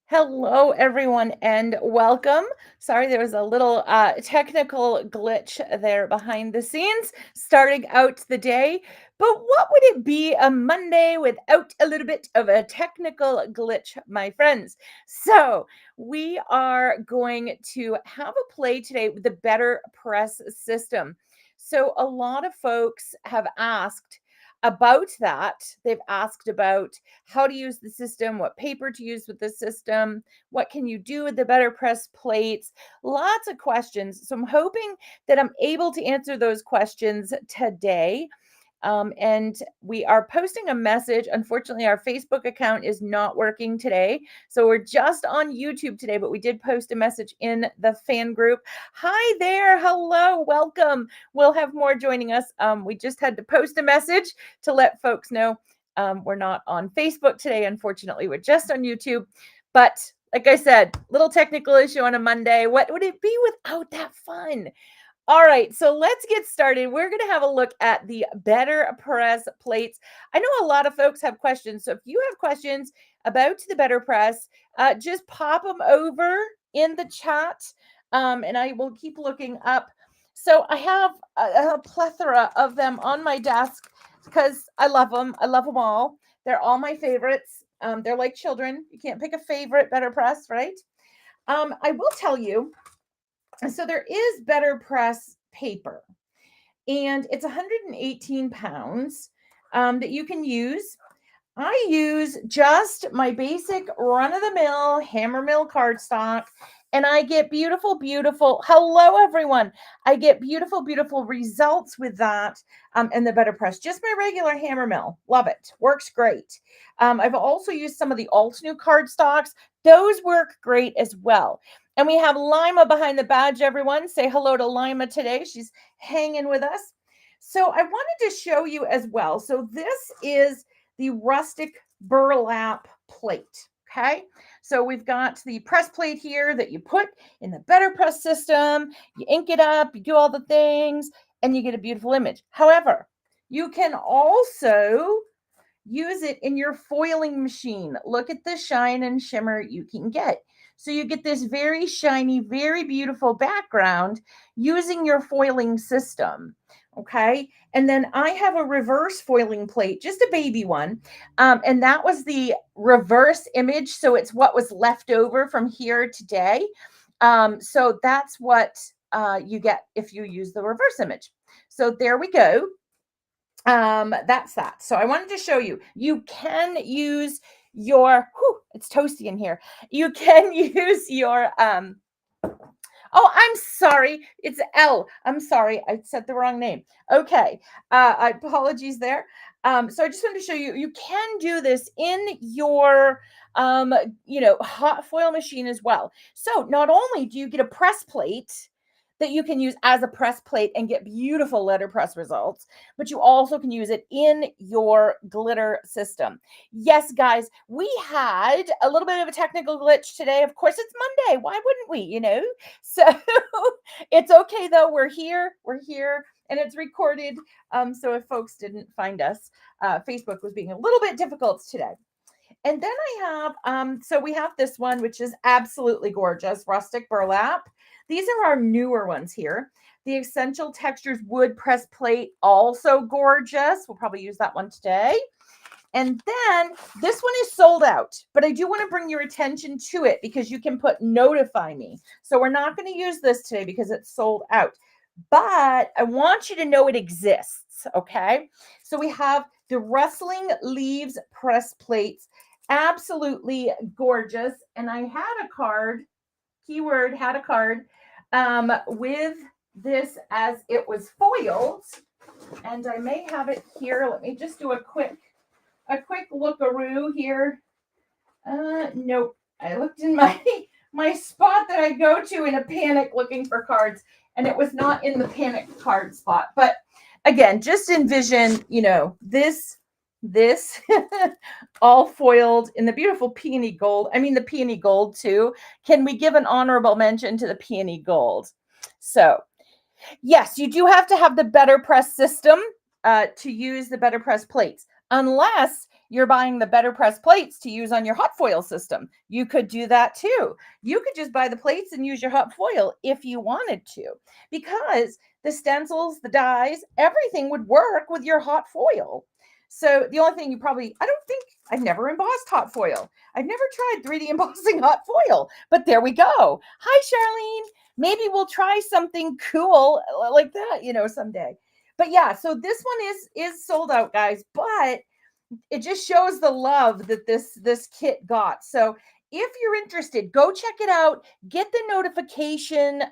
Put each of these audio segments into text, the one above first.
Hello, everyone, and welcome. Sorry, there was a little technical glitch there behind the scenes starting out the day. But what would it be a Monday without a little bit of a technical glitch, my friends? So, we are going to have a play today with the Betterpress system. So, a lot of folks have asked about that. They've asked about how to use the system, what paper to use with the system, what can you do with the Betterpress plates, lots of questions. So I'm hoping that I'm able to answer those questions today. And we are posting a message. Unfortunately, our Facebook account is not working today. So we're just on YouTube today, but we did post a message in the fan group. Hi there. Hello. Welcome. We'll have more joining us. We just had to post a message to let folks know we're not on Facebook today. Unfortunately, we're just on YouTube. But like I said, little technical issue on a Monday. What would it be without that fun? All right, so let's get started. We're going to have a look at the Betterpress plates. I know a lot of folks have questions. So if you have questions about the Betterpress, just pop them over in the chat and I will keep looking up. So I have a plethora of them on my desk because I love them. I love them all. They're all my favorites. They're like children. You can't pick a favorite Betterpress, right? I will tell you, so there is Betterpress paper, and it's 118 pounds that you can use. I use just my basic run-of-the-mill hammer mill cardstock, and I get beautiful, beautiful, hello everyone. I get beautiful, beautiful results with that in the Betterpress. Just my regular hammer mill. Love it. Works great. I've also used some of the Altenew cardstocks. Those work great as well. And we have Lima behind the badge, everyone. Say hello to Lima today. She's hanging with us. So I wanted to show you as well. So this is the rustic burlap plate. Okay, so we've got the press plate here that you put in the Betterpress system. You ink it up, you do all the things, and you get a beautiful image. However, you can also use it in your foiling machine. Look at the shine and shimmer you can get. So you get this very shiny, very beautiful background using your foiling system. Okay. And then I have a reverse foiling plate, just a baby one. And that was the reverse image. So it's what was left over from here today. So that's what you get if you use the reverse image. So there we go. That's that. So I wanted to show you, you can use your, it's toasty in here. You can use your, oh, I'm sorry. It's L. I'm sorry. I said the wrong name. Okay. Apologies there. So I just wanted to show you, you can do this in your, hot foil machine as well. So not only do you get a press plate that you can use as a press plate and get beautiful letterpress results, but you also can use it in your glitter system. Yes, guys, we had a little bit of a technical glitch today. Of course, it's Monday. Why wouldn't we, So it's okay, though. We're here, and it's recorded. So if folks didn't find us, Facebook was being a little bit difficult today. And then I have, so we have this one, which is absolutely gorgeous, rustic burlap. These are our newer ones here. The Essential Textures wood press plate, also gorgeous. We'll probably use that one today. And then this one is sold out, but I do want to bring your attention to it because you can put notify me. So we're not going to use this today because it's sold out, but I want you to know it exists. Okay. So we have the Rustling Leaves press plates, absolutely gorgeous. And I had a card, keyword, had a card with this as it was foiled, and I may have it here. Let me just do a quick lookaroo here. Nope. I looked in my spot that I go to in a panic looking for cards, and it was not in the panic card spot. But again, just envision, this all foiled in the beautiful peony gold. I mean, the peony gold too. Can we give an honorable mention to the peony gold? So yes, you do have to have the Betterpress system to use the Betterpress plates, unless you're buying the Betterpress plates to use on your hot foil system. You could do that too. You could just buy the plates and use your hot foil if you wanted to, because the stencils, the dies, everything would work with your hot foil. So the only thing I don't think I've never embossed hot foil. I've never tried 3D embossing hot foil, but there we go. Hi, Charlene. Maybe we'll try something cool like that, someday. But yeah, so this one is sold out, guys, but it just shows the love that this kit got. So if you're interested, go check it out, get the notification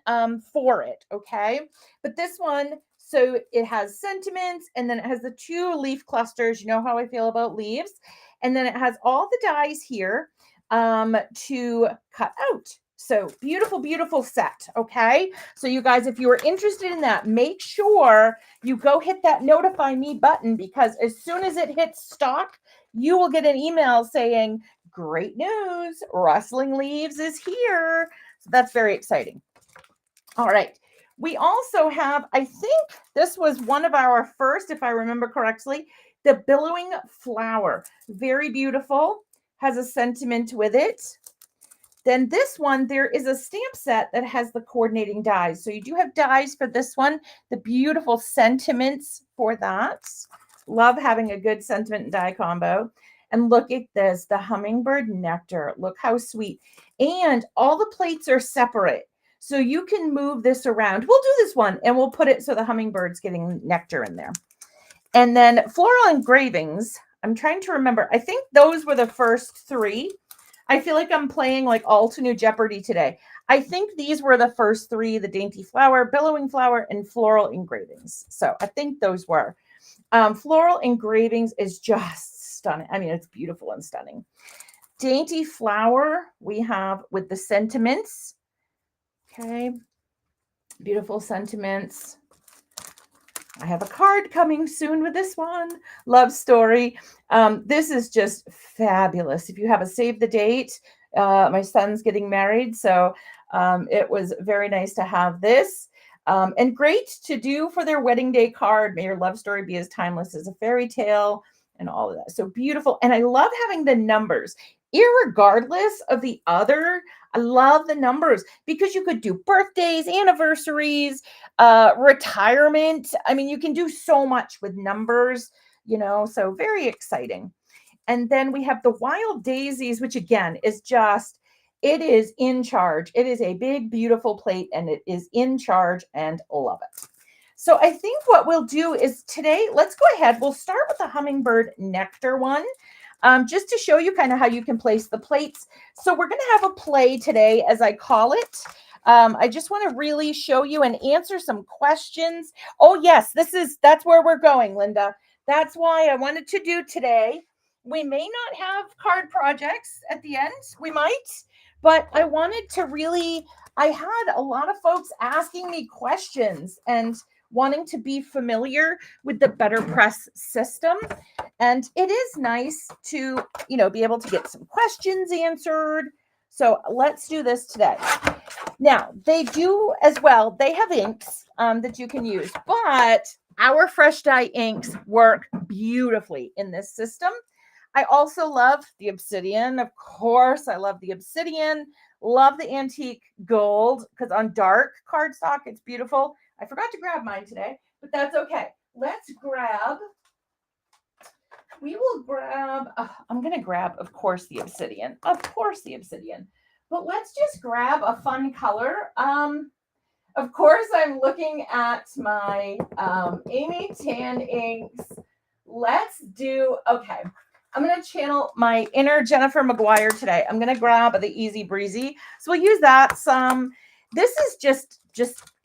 for it, okay? But this one, so it has sentiments, and then it has the 2 leaf clusters. You know how I feel about leaves. And then it has all the dies here to cut out. So beautiful, beautiful set. Okay. So you guys, if you are interested in that, make sure you go hit that notify me button, because as soon as it hits stock, you will get an email saying, great news, Rustling Leaves is here. So that's very exciting. All right. We also have, I think this was one of our first, if I remember correctly, the Billowing Flower. Very beautiful. Has a sentiment with it. Then this one, there is a stamp set that has the coordinating dies. So you do have dies for this one, the beautiful sentiments for that. Love having a good sentiment and die combo. And look at this, the hummingbird nectar. Look how sweet. And all the plates are separate. So you can move this around. We'll do this one and we'll put it so the hummingbird's getting nectar in there. And then floral engravings. I'm trying to remember. I think those were the first 3. I feel like I'm playing like Altenew Jeopardy today. I think these were the first 3, the dainty flower, billowing flower, and floral engravings. So I think those were. Floral engravings is just stunning. I mean, it's beautiful and stunning. Dainty flower we have with the sentiments. Okay. Beautiful sentiments. I have a card coming soon with this one. Love story. This is just fabulous. If you have a save the date, my son's getting married, so it was very nice to have this. And great to do for their wedding day card. May your love story be as timeless as a fairy tale, and all of that. So beautiful. And I love having the numbers. Irregardless of the other, I love the numbers, because you could do birthdays, anniversaries, retirement. I mean, you can do so much with numbers, so very exciting. And then we have the Wild Daisies, which again is just, it is in charge. It is a big, beautiful plate, and it is in charge, and love it. So I think what we'll do is today, let's go ahead. We'll start with the hummingbird nectar one. Just to show you kind of how you can place the plates. So we're going to have a play today, as I call it. I just want to really show you and answer some questions. Oh, yes, that's where we're going, Linda. That's why I wanted to do today. We may not have card projects at the end. We might, but I wanted to I had a lot of folks asking me questions and wanting to be familiar with the Betterpress system. And it is nice to, be able to get some questions answered. So let's do this today. Now, they do as well. They have inks that you can use, but our fresh dye inks work beautifully in this system. I also love the obsidian. Of course, I love the obsidian. Love the antique gold, because on dark cardstock, it's beautiful. I forgot to grab mine today, but that's okay. We will grab, I'm going to grab, of course, the obsidian. Of course, the obsidian. But let's just grab a fun color. Of course, I'm looking at my Amy Tan inks. Let's do, okay. I'm going to channel my inner Jennifer McGuire today. I'm going to grab the Easy Breezy. So we'll use that some. This is just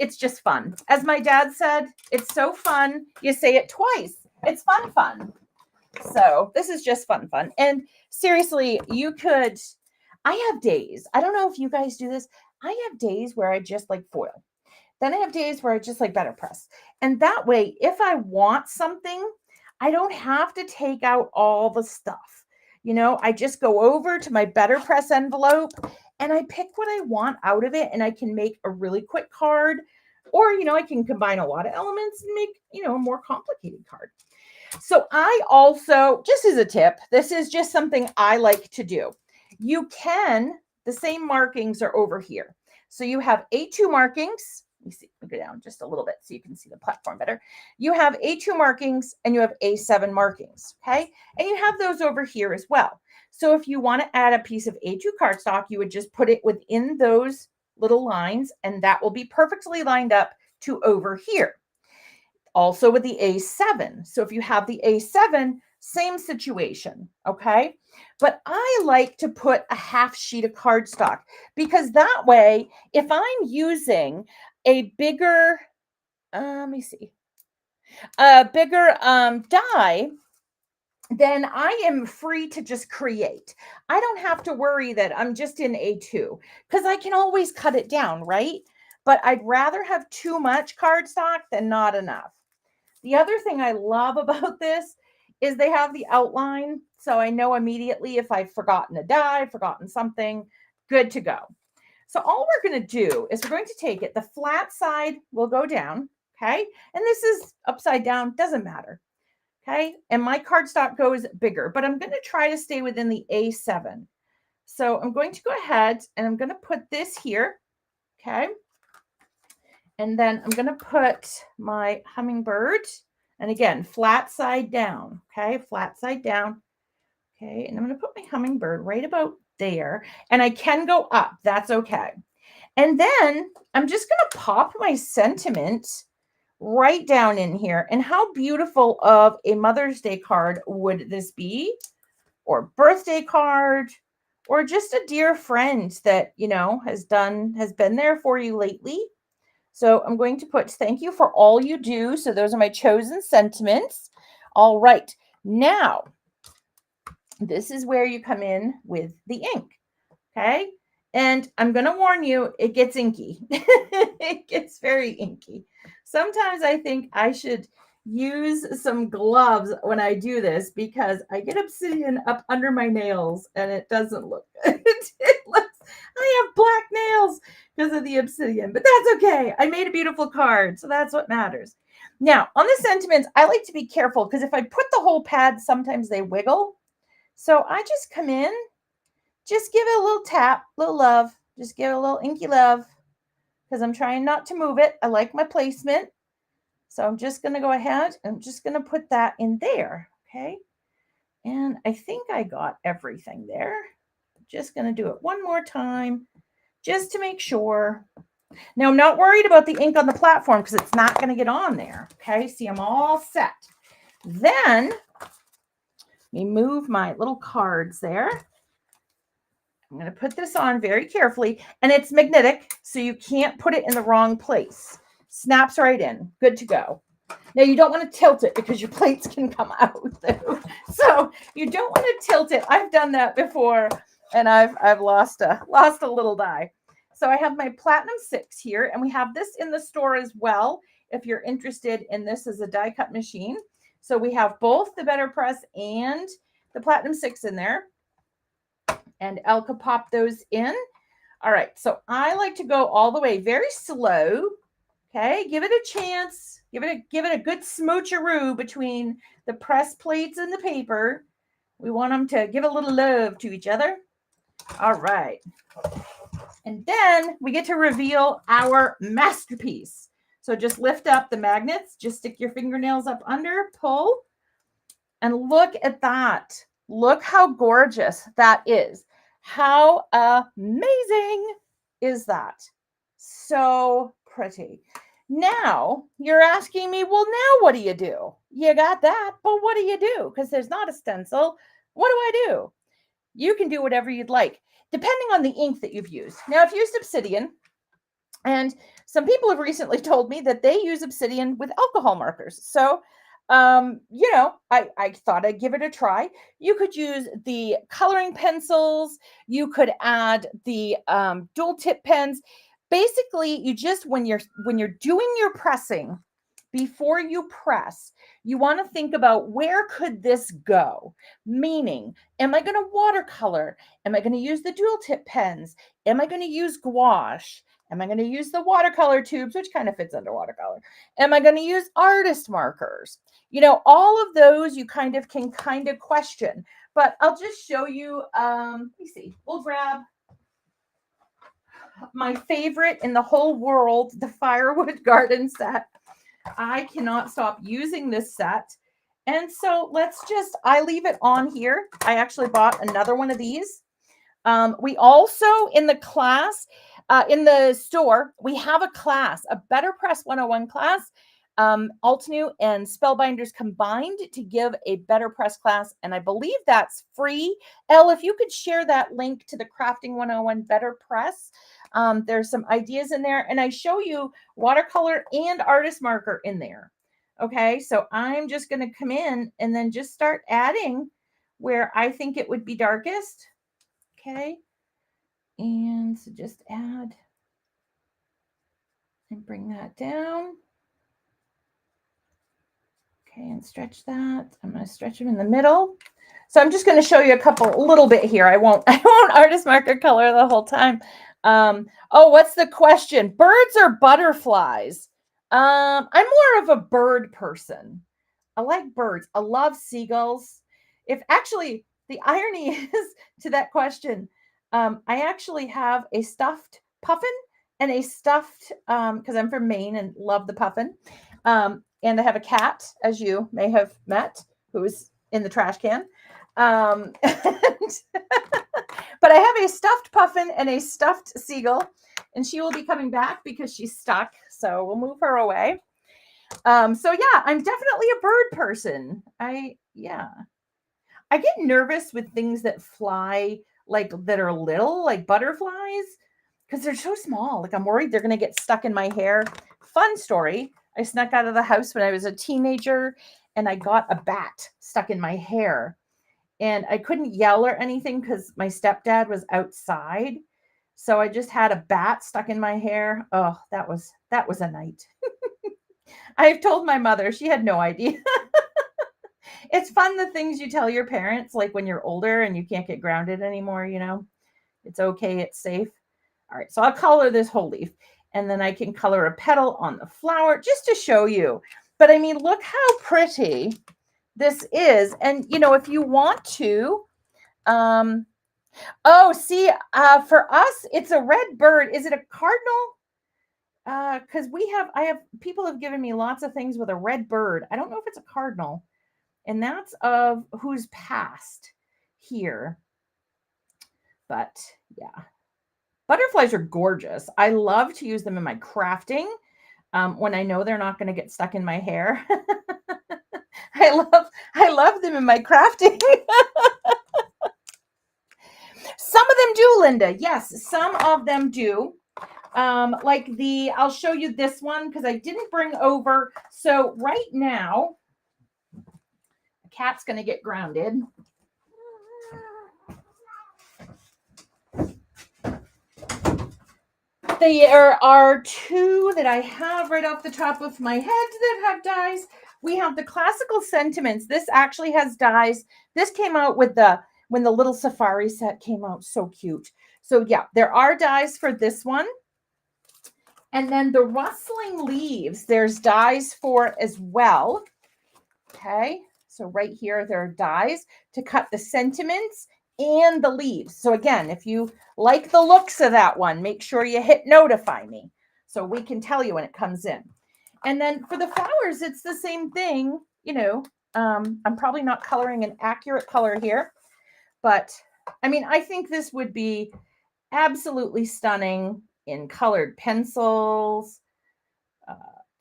it's just fun. As my dad said, it's so fun. You say it twice. It's fun. So this is just fun. And seriously, I have days. I don't know if you guys do this. I have days where I just like foil. Then I have days where I just like Betterpress. And that way, if I want something, I don't have to take out all the stuff. I just go over to my Betterpress envelope and I pick what I want out of it, and I can make a really quick card, or, I can combine a lot of elements and make, a more complicated card. So I also, just as a tip, this is just something I like to do. The same markings are over here. So you have A2 markings. Let me see, go down just a little bit so you can see the platform better. You have A2 markings and you have A7 markings, okay? And you have those over here as well. So if you want to add a piece of A2 cardstock, you would just put it within those little lines and that will be perfectly lined up to over here. Also with the A7. So if you have the A7, same situation, okay? But I like to put a half sheet of cardstock because that way, if I'm using a bigger, let me see, a bigger die, then I am free to just create. I don't have to worry that I'm just in A2 because I can always cut it down, right? But I'd rather have too much cardstock than not enough. The other thing I love about this is they have the outline. So I know immediately if I've forgotten a die, forgotten something, good to go. So all we're going to do is we're going to take it. The flat side will go down. Okay. And this is upside down. Doesn't matter. Okay. And my cardstock goes bigger, but I'm going to try to stay within the A7. So I'm going to go ahead and I'm going to put this here. Okay. And then I'm going to put my hummingbird, and again, flat side down, okay, flat side down, okay, and I'm going to put my hummingbird right about there, and I can go up, that's okay. And then I'm just going to pop my sentiment right down in here, and how beautiful of a Mother's Day card would this be, or birthday card, or just a dear friend that, you know, has been there for you lately. So I'm going to put thank you for all you do. So those are my chosen sentiments. All right. Now, this is where you come in with the ink. Okay. And I'm going to warn you, it gets inky. It gets very inky. Sometimes I think I should use some gloves when I do this because I get obsidian up under my nails and it doesn't look good. I have black nails because of the obsidian, but that's okay. I made a beautiful card, so that's what matters. Now, on the sentiments, I like to be careful because if I put the whole pad, sometimes they wiggle. So I just come in, just give it a little tap, little love, just give it a little inky love because I'm trying not to move it. I like my placement. So I'm just going to go ahead and I'm just going to put that in there. Okay. And I think I got everything there. Just going to do it one more time just to make sure. Now, I'm not worried about the ink on the platform because it's not going to get on there. Okay, see, I'm all set. Then, let me move my little cards there. I'm going to put this on very carefully, and it's magnetic, so you can't put it in the wrong place. Snaps right in. Good to go. Now, you don't want to tilt it because your plates can come out. So you don't want to tilt it. I've done that before, and I've lost a little die. So I have my Platinum 6 here, and we have this in the store as well if you're interested in this as a die cut machine. So we have both the Betterpress and the Platinum 6 in there. And Elle could pop those in. All right, so I like to go all the way very slow. Okay, give it a chance. Give it a good smoocheroo between the press plates and the paper. We want them to give a little love to each other. All right. And then we get to reveal our masterpiece. So just lift up the magnets, just stick your fingernails up under, pull, and look at that. Look how gorgeous that is. How amazing is that? So pretty. Now you're asking me, well, now what do you do? You got that, but what do you do? Because there's not a stencil. What do I do? You can do whatever you'd like, depending on the ink that you've used. Now, I've used obsidian, and some people have recently told me that they use obsidian with alcohol markers. So, you know, I thought I'd give it a try. You could use the coloring pencils. You could add the dual tip pens. Basically, you just when you're doing your pressing, before you press, you want to think about where could this go? Meaning, am I going to watercolor? Am I going to use the dual tip pens? Am I going to use gouache? Am I going to use the watercolor tubes, which kind of fits under watercolor? Am I going to use artist markers? You know, all of those you can question, but I'll just show you. Let me see. We'll grab my favorite in the whole world, the firewood garden set. I cannot stop using this set. And so I leave it on here. I actually bought another one of these. We also, in the class, in the store, we have a class, a Betterpress 101 class, Altenew and Spellbinders combined to give a Betterpress class. And I believe that's free. Elle, if you could share that link to the Crafting 101 Betterpress. There's some ideas in there. And I show you watercolor and artist marker in there. Okay, so I'm just going to come in and then just start adding where I think it would be darkest. Okay, and so just add and bring that down. Okay, and stretch that. I'm going to stretch them in the middle. So I'm just going to show you a little bit here. I won't artist marker color the whole time. Oh, what's the question? Birds or butterflies? I'm more of a bird person. I like birds. I love seagulls. If actually the irony is to that question, I actually have a stuffed puffin and a stuffed, because I'm from Maine and love the puffin. And I have a cat, as you may have met, who's in the trash can. But I have a stuffed puffin and a stuffed seagull, and she will be coming back because she's stuck. So we'll move her away. So yeah, I'm definitely a bird person. I get nervous with things that fly, like that are little, like butterflies, because they're so small. Like I'm worried they're going to get stuck in my hair. Fun story. I snuck out of the house when I was a teenager and I got a bat stuck in my hair. And I couldn't yell or anything because my stepdad was outside. So I just had a bat stuck in my hair. Oh, that was a night. I've told my mother, she had no idea. It's fun, the things you tell your parents, like when you're older and you can't get grounded anymore, you know, it's okay, it's safe. All right, so I'll color this whole leaf and then I can color a petal on the flower just to show you. But I mean, look how pretty this is. And, you know, if you want to, oh, see, for us, it's a red bird. Is it a cardinal? Because people have given me lots of things with a red bird. I don't know if it's a cardinal. And that's of who's passed here. But yeah, butterflies are gorgeous. I love to use them in my crafting when I know they're not going to get stuck in my hair. I love them in my crafting. Some of them do, Linda. Yes, some of them do. I'll show you this one because I didn't bring over. So right now, the cat's going to get grounded. There are two that I have right off the top of my head that have dies. We have the Classical Sentiments. This actually has dies. This came out with when the little safari set came out. So cute. So yeah, there are dies for this one. And then the Rustling Leaves, there's dies for as well. Okay, so right here, there are dies to cut the sentiments and the leaves. So again, if you like the looks of that one, make sure you hit notify me so we can tell you when it comes in. And then for the flowers, it's the same thing. You know, I'm probably not coloring an accurate color here, but I mean, I think this would be absolutely stunning in colored pencils.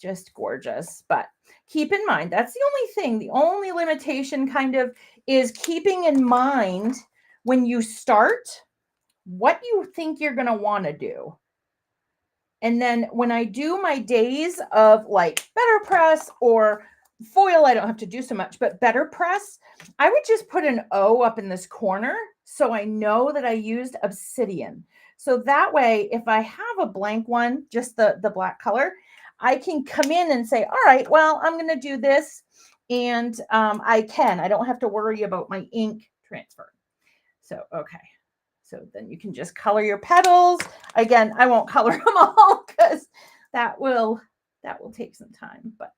Just gorgeous. But keep in mind, that's the only thing. The only limitation kind of is keeping in mind when you start what you think you're going to want to do. And then when I do my days of like Betterpress or foil, I don't have to do so much, but Betterpress, I would just put an O up in this corner so I know that I used obsidian. So that way, if I have a blank one, just the black color, I can come in and say, all right, well, I'm going to do this. And I don't have to worry about my ink transfer. So, okay. So then you can just color your petals. Again, I won't color them all because that will take some time, but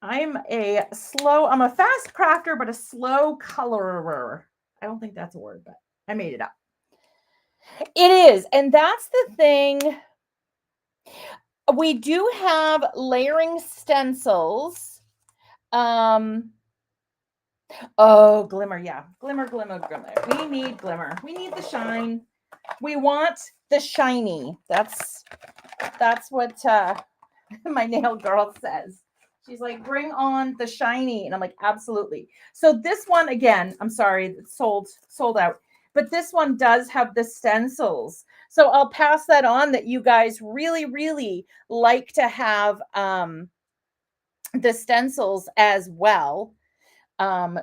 I'm a fast crafter, but a slow colorer. I don't think that's a word, but I made it up. It is. And that's the thing. We do have layering stencils. Oh, glimmer. Yeah. Glimmer. We need glimmer. We need the shine. We want the shiny. That's what my nail girl says. She's like, bring on the shiny. And I'm like, absolutely. So this one, again, I'm sorry, it's sold out. But this one does have the stencils. So I'll pass that on that you guys really, really like to have the stencils as well.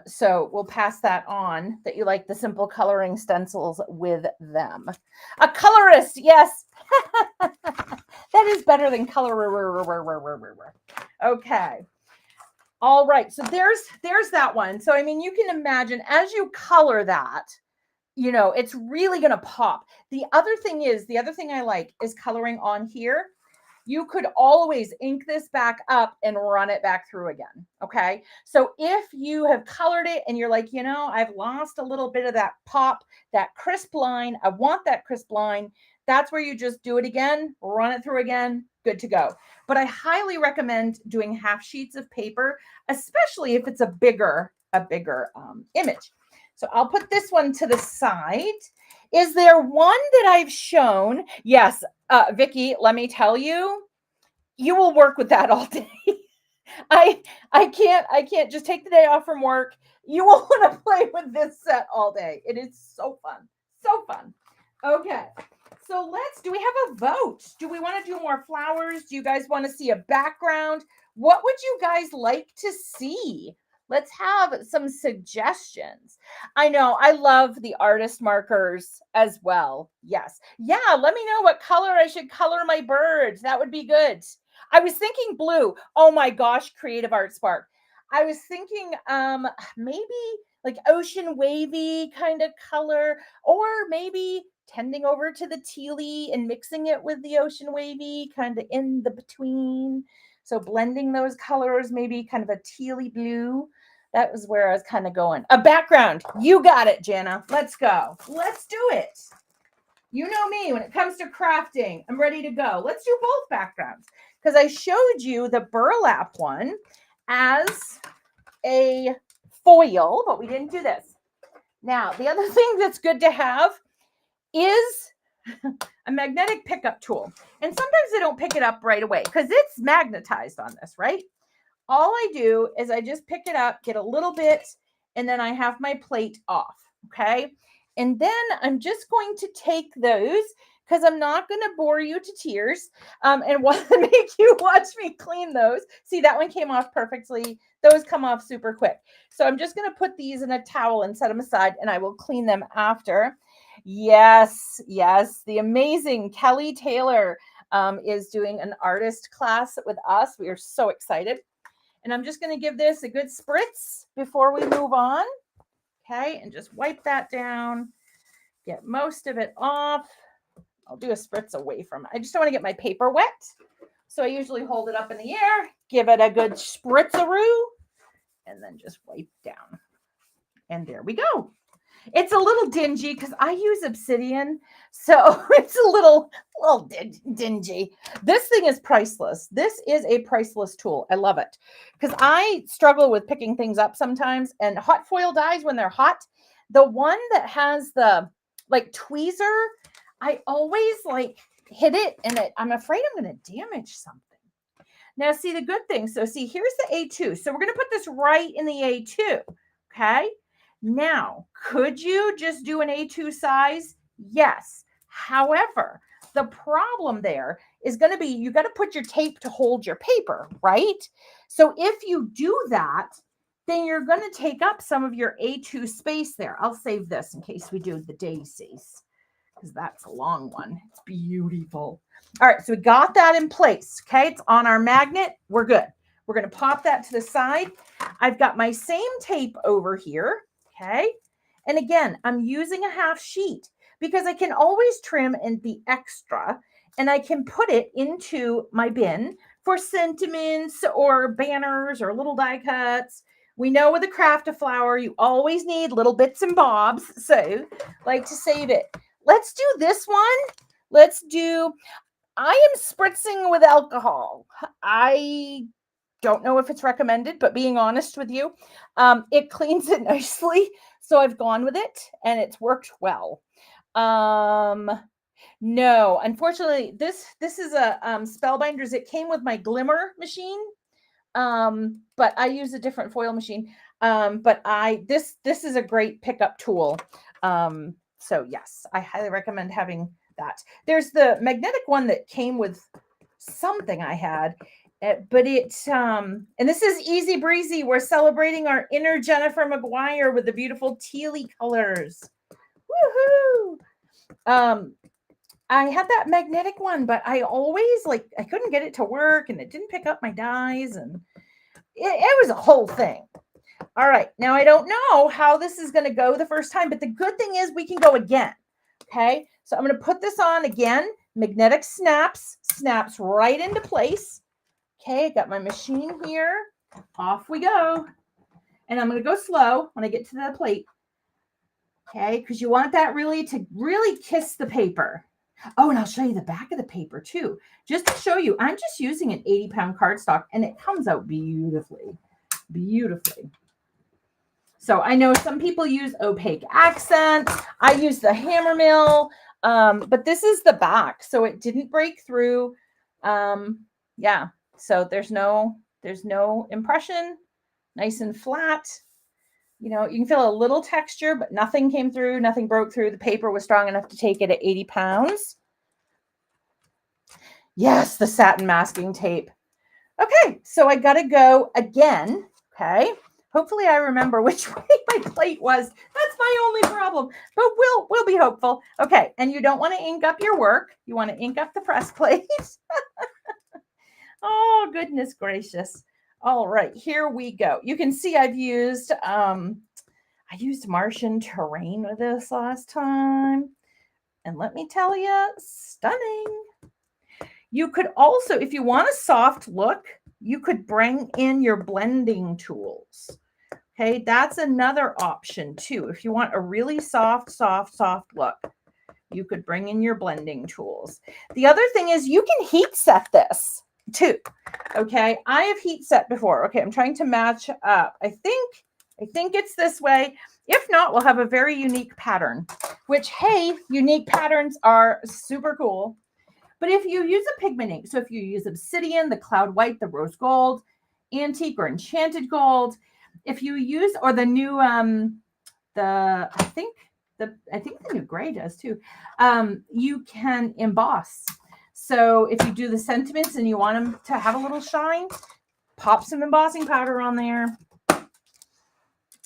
So we'll pass that on that you like the simple coloring stencils with them. A colorist, yes. That is better than colorer. Okay. All right. So there's that one. So I mean, you can imagine as you color that, you know, it's really going to pop. The other thing I like is coloring on here. You could always ink this back up and run it back through again. Okay. So if you have colored it and you're like, you know, I've lost a little bit of that pop, that crisp line. I want that crisp line. That's where you just do it again, run it through again, good to go. But I highly recommend doing half sheets of paper, especially if it's a bigger image. So I'll put this one to the side. Is there one that I've shown? Yes, Vicki, let me tell you, you will work with that all day. I can't just take the day off from work. You will want to play with this set all day. It is so fun. So fun. Okay. So do we have a vote? Do we want to do more flowers? Do you guys want to see a background? What would you guys like to see? Let's have some suggestions. I know I love the artist markers as well. Yes. Yeah. Let me know what color I should color my birds. That would be good. I was thinking blue. Oh my gosh. Creative Art Spark. I was thinking maybe like ocean wavy kind of color, or maybe tending over to the tealy and mixing it with the ocean wavy kind of in the between. So blending those colors, maybe kind of a tealy blue. That was where I was kind of going. A background. You got it, Jana. Let's go. Let's do it. You know me, when it comes to crafting, I'm ready to go. Let's do both backgrounds because I showed you the burlap one as a foil, but we didn't do this. Now, the other thing that's good to have is a magnetic pickup tool. And sometimes I don't pick it up right away because it's magnetized on this, right? All I do is I just pick it up, get a little bit, and then I have my plate off, okay? And then I'm just going to take those because I'm not going to bore you to tears and want to make you watch me clean those. See, that one came off perfectly. Those come off super quick. So I'm just going to put these in a towel and set them aside, and I will clean them after. Yes, the amazing Kelly Taylor is doing an artist class with us. We are so excited. And I'm just going to give this a good spritz before we move on. Okay, and just wipe that down. Get most of it off. I'll do a spritz away from it. I just don't want to get my paper wet. So I usually hold it up in the air, give it a good spritzaroo, and then just wipe down. And there we go. It's a little dingy because I use obsidian, so it's a little dingy. This thing is priceless. This is a priceless tool. I love it because I struggle with picking things up sometimes, and hot foil dies when they're hot. The one that has the like tweezer, I always like hit it, and I'm afraid I'm going to damage something. Now, see the good thing. So see, here's the A2. So we're going to put this right in the A2. Okay. Now, could you just do an A2 size? Yes. However, the problem there is going to be you got to put your tape to hold your paper, right? So if you do that, then you're going to take up some of your A2 space there. I'll save this in case we do the daisies. because that's a long one. It's beautiful. All right, so we got that in place. Okay, it's on our magnet. We're good. We're going to pop that to the side. I've got my same tape over here. Okay, and again, I'm using a half sheet because I can always trim in the extra and I can put it into my bin for sentiments or banners or little die cuts. We know with a crafty flower, you always need little bits and bobs. So like to save it. Let's do this one. Let's do, I am spritzing with alcohol. I don't know if it's recommended, but being honest with you, it cleans it nicely. So I've gone with it and it's worked well. No, unfortunately, this is a Spellbinders. It came with my glimmer machine, but I use a different foil machine. But this is a great pickup tool. So yes, I highly recommend having that. There's the magnetic one that came with something I had, but and this is easy breezy. We're celebrating our inner Jennifer McGuire with the beautiful tealy colors. Woohoo! I had that magnetic one, but I always I couldn't get it to work and it didn't pick up my dies and it was a whole thing. All right. Now I don't know how this is going to go the first time, but the good thing is we can go again. Okay. So I'm going to put this on again. Magnetic snaps right into place. Okay. I got my machine here. Off we go. And I'm going to go slow when I get to the plate. Okay. Because you want that to really kiss the paper. Oh, and I'll show you the back of the paper too, just to show you. I'm just using an 80-pound cardstock and it comes out beautifully, beautifully. So I know some people use opaque accent. I use the hammer mill, but this is the back, so it didn't break through. Yeah, so there's no impression, nice and flat. You know, you can feel a little texture, but nothing came through, nothing broke through. The paper was strong enough to take it at 80 pounds. Yes, the satin masking tape. Okay, so I got to go again. Okay, hopefully I remember which way my plate was. That's my only problem, but we'll be hopeful. Okay, and you don't want to ink up your work. You want to ink up the press plate. Oh, goodness gracious. All right, here we go. You can see I've used, I used Martian terrain with this last time. And let me tell you, stunning. You could also, if you want a soft look, you could bring in your blending tools. Okay, that's another option too. If you want a really soft look, you could bring in your blending tools. The other thing is you can heat set this too. Okay, I have heat set before. Okay, I'm trying to match up. I think it's this way. If not, we'll have a very unique pattern, which, hey, unique patterns are super cool. But if you use a pigment ink, so if you use obsidian, the cloud white, the rose gold, antique or enchanted gold, if you use, or the new, I think the new gray does too, you can emboss. So if you do the sentiments and you want them to have a little shine, pop some embossing powder on there.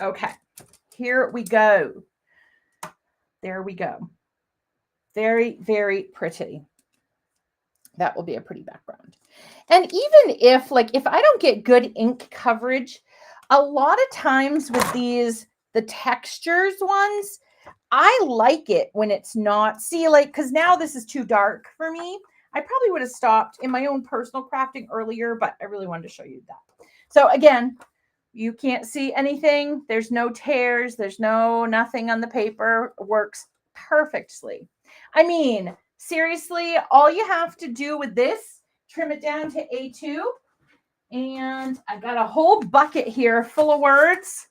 Okay, here we go. There we go. Very, very pretty. That will be a pretty background. And even if I don't get good ink coverage, a lot of times with these, the textures ones, I like it when it's not, because now this is too dark for me. I probably would have stopped in my own personal crafting earlier, but I really wanted to show you that. So again, you can't see anything. There's no tears. There's nothing on the paper. It works perfectly. I mean, seriously, all you have to do with this, trim it down to A2. And I've got a whole bucket here full of words.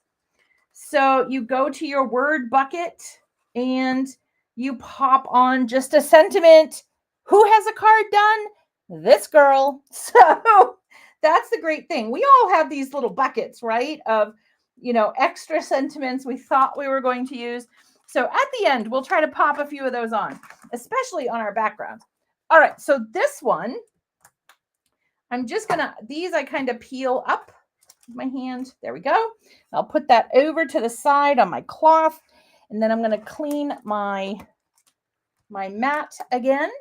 So you go to your word bucket and you pop on just a sentiment. Who has a card done? This girl. So that's the great thing. We all have these little buckets, right? Of, extra sentiments we thought we were going to use. So at the end, we'll try to pop a few of those on, especially on our background. All right. So this one, I'm just going to, these I kind of peel up with my hand. There we go. I'll put that over to the side on my cloth. And then I'm going to clean my my mat again.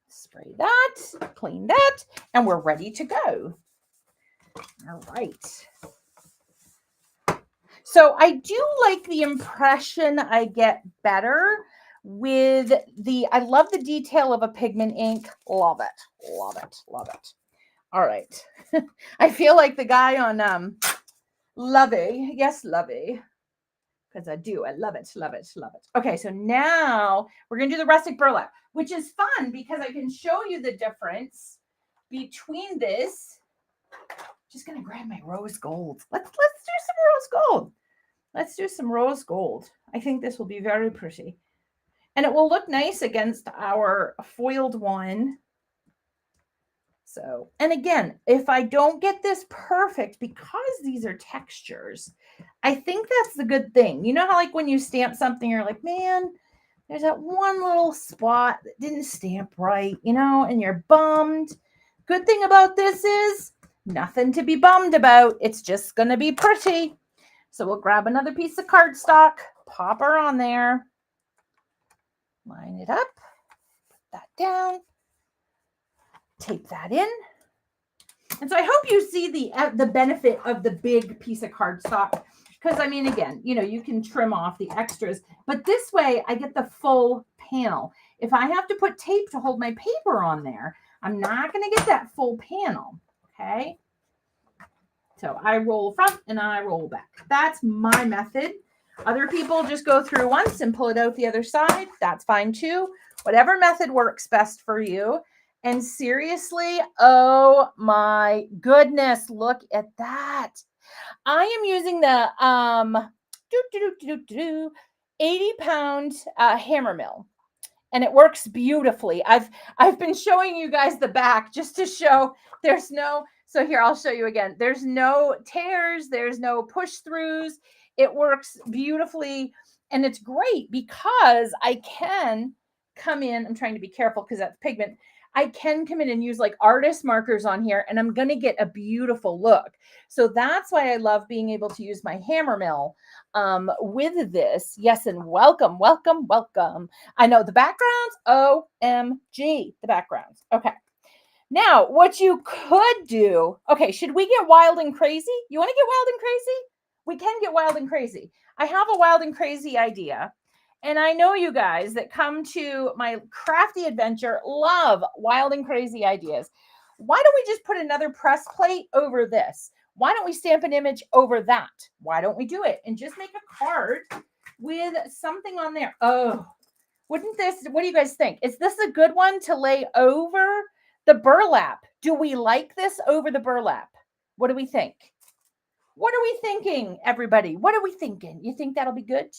Spray that, clean that, and we're ready to go. All right. So I do like the impression I get better with I love the detail of a pigment ink. Love it, love it, love it. All right. I feel like the guy on Lovey. Yes, Lovey. Because I do. I love it, love it, love it. Okay, so now we're going to do the rustic burlap, which is fun because I can show you the difference between this. Just going to grab my rose gold. Let's do some rose gold. Let's do some rose gold. I think this will be very pretty. And it will look nice against our foiled one. So, and again, if I don't get this perfect, because these are textures, I think that's the good thing. You know how like when you stamp something, you're like, man, there's that one little spot that didn't stamp right, you know, and you're bummed. Good thing about this is nothing to be bummed about. It's just going to be pretty. So we'll grab another piece of cardstock, pop her on there, line it up, put that down, tape that in. And so I hope you see the benefit of the big piece of cardstock, because I mean, again, you know, you can trim off the extras, but this way I get the full panel. If I have to put tape to hold my paper on there, I'm not going to get that full panel. Okay. So I roll front and I roll back. That's my method. Other people just go through once and pull it out the other side. That's fine too. Whatever method works best for you. And seriously, oh my goodness, look at that. I am using the 80-pound hammer mill. And it works beautifully. I've been showing you guys the back just to show there's no, so here I'll show you again. There's no tears, there's no push throughs. It works beautifully. And it's great because I can come in, I'm trying to be careful because that's pigment. I can come in and use like artist markers on here and I'm going to get a beautiful look. So that's why I love being able to use my hammer mill with this. Yes, and welcome, welcome, welcome. I know the backgrounds, OMG, the backgrounds. Okay. Now, what you could do, okay, should we get wild and crazy? You want to get wild and crazy? We can get wild and crazy. I have a wild and crazy idea. And I know you guys that come to my crafty adventure love wild and crazy ideas. Why don't we just put another press plate over this? Why don't we stamp an image over that? Why don't we do it and just make a card with something on there? Oh, wouldn't this, what do you guys think? Is this a good one to lay over the burlap? Do we like this over the burlap? What do we think? What are we thinking, everybody? What are we thinking? You think that'll be good?